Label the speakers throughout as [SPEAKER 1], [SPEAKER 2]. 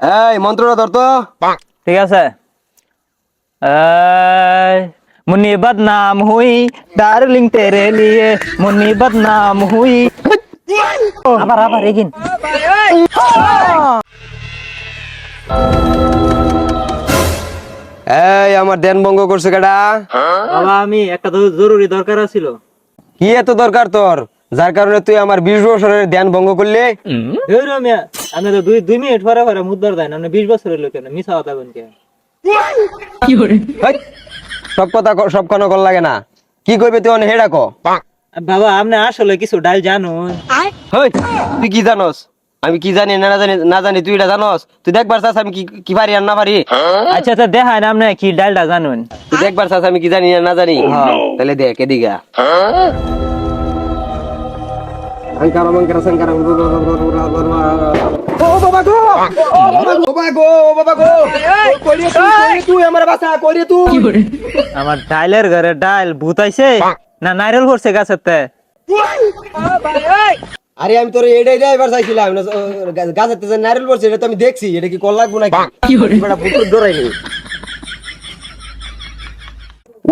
[SPEAKER 1] এই মন্ত্রটা ধর তো।
[SPEAKER 2] ঠিক আছে। मुन्नी बदनाम हुई डार्लिंग तेरे लिए मुन्नी बदनाम हुई আবার আবার এগিন
[SPEAKER 1] এই আমার ধ্যান ভঙ্গ করছে কেডা?
[SPEAKER 2] বাবা আমি একটা তো জরুরি দরকার ছিল।
[SPEAKER 1] কি এত দরকার তোর, যার কারণে তুই আমার 20 বছরের ধ্যান ভঙ্গ করলি?
[SPEAKER 2] আমি তো দুই মিনিট পরে পরে মুদ্দার দেন আপনি 20 বছরের লোক না মিছা কথা বলেন কে
[SPEAKER 1] হেই, সব কথা সব কানো কল লাগে না, কি কইবে তুই অনে হেডা ক।
[SPEAKER 2] বাবা আপনি আসলে কিছু ডাল জানুন।
[SPEAKER 1] হেই, তুই কি জানোস? আমি কি জানি না না জানি তুই এটা জানোস? তুই দেখবার চাস আমি কি কি পারি আর না পারি?
[SPEAKER 2] আচ্ছা আচ্ছা দেখায় না আপনি কি ডালটা জানুন।
[SPEAKER 1] তুই দেখবার চাস আমি কি জানি না জানি? তাহলে দেখ এদিকে। ও বাবা গো, ও বাবা গো, ও বাবা গো, কইরে তুই আমার বাসা কইরে তুই।
[SPEAKER 2] আমার ডাইলের ঘরে ডাইল ভূত আইছে না নাইরল পড়ছে গাছেতে।
[SPEAKER 1] আরে আমি তোর এটাই ড্রাইভার চাইছিলাম না, গাছের যে নারকেল পড়ছে এটা তো আমি দেখছি, এটা কি কল লাগবো নাকি? বেটা পুকুর ডরাইনি।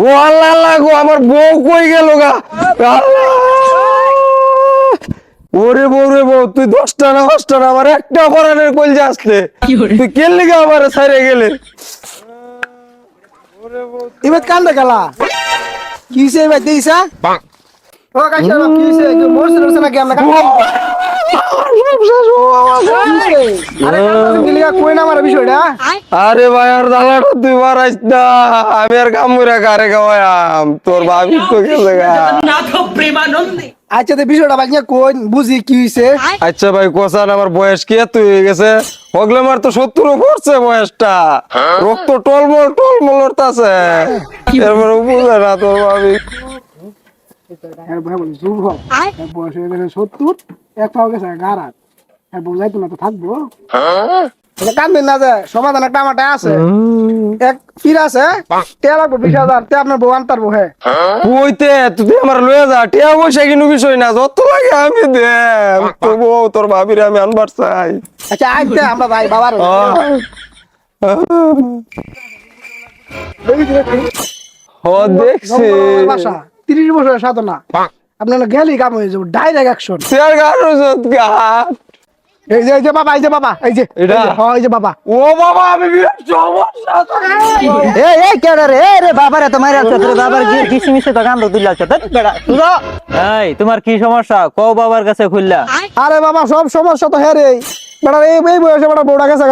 [SPEAKER 1] ও আল্লাহ আল্লাহ গো, আমার বউ কই গেল গা? ওরে বউ রে বউ, তুই 10টা না 5টা না আমার একটা পরানের কইল যে আসলে তুই কেন লিগা আমার ছাইরে গেলে?
[SPEAKER 3] এবার কান্দা গেলা কি হইছে এবার দেইছা ও কাইছা কি হইছে কি মোরছে নাকি আমরা কান্দা আরে কান্দা গিলিয়া কই না আমার বিষয়টা
[SPEAKER 1] আরে ভাই আর দালাটা তুই মারাইস না, আমি আর কামুরা কারে গাওয়াম, তোর ভাবি তো গেছে গা।
[SPEAKER 3] আচ্ছা তো বিষয়টা বাকিয়া কই বুঝি কি হইছে
[SPEAKER 1] আচ্ছা ভাই কোসান, আমার বয়স কি এত হয়ে গেছে? হগলে মার তো 70 পড়ছে বয়সটা, রক্ত টলমল উঠতাছে, এরপরে বুঝে না তোর ভাবি।
[SPEAKER 3] হ্যাঁ ভাই বলি যুবক বয়স হয়ে গেছে 70 এক পাও গেছে গারাত হ্যাঁ বুঝাইতো না তো থাকবো এটা কান্দেন না যে সমাধান একটা আমারটা আছে এক ফির আছে তে লাগবো 20,000 তে আপনার বউ আনতার বউ হ্যাঁ
[SPEAKER 1] কইতে তুই আমার লয়ে যা, টিয়া পয়সা কিন্তু বিষয় না, যত লাগে আমি দে, তোর বউ তোর ভাবিরে আমি আনবার চাই।
[SPEAKER 3] আচ্ছা আইতে আমরা ভাই বাবার
[SPEAKER 1] ও দেখছি
[SPEAKER 3] বাসা 30 বছরের সাধনা আপনার গেলি কাম হয়ে যাবো ডাইরেক্ট অ্যাকশন
[SPEAKER 1] তুই আর গাড়ো গাট।
[SPEAKER 3] এই যে বাবা এই যে বাবা এই যে
[SPEAKER 1] এটা?
[SPEAKER 3] হ্যাঁ এই যে বাবা
[SPEAKER 1] ও বাবা আমি বিরাট সমস্যা
[SPEAKER 2] এই এই কেডা রে এ রে বাবারে তো মাইরা আছে তোর বাবার কি কিসমিসে তো গান্দ দিলা আছে তত বেড়া তুই এই তোমার কি সমস্যা কও বাবার কাছে খুললা
[SPEAKER 3] আরে বাবা সব সমস্যা তো হ্যাঁ রে বেটা এই বয়সে বেটা বউটা গেছে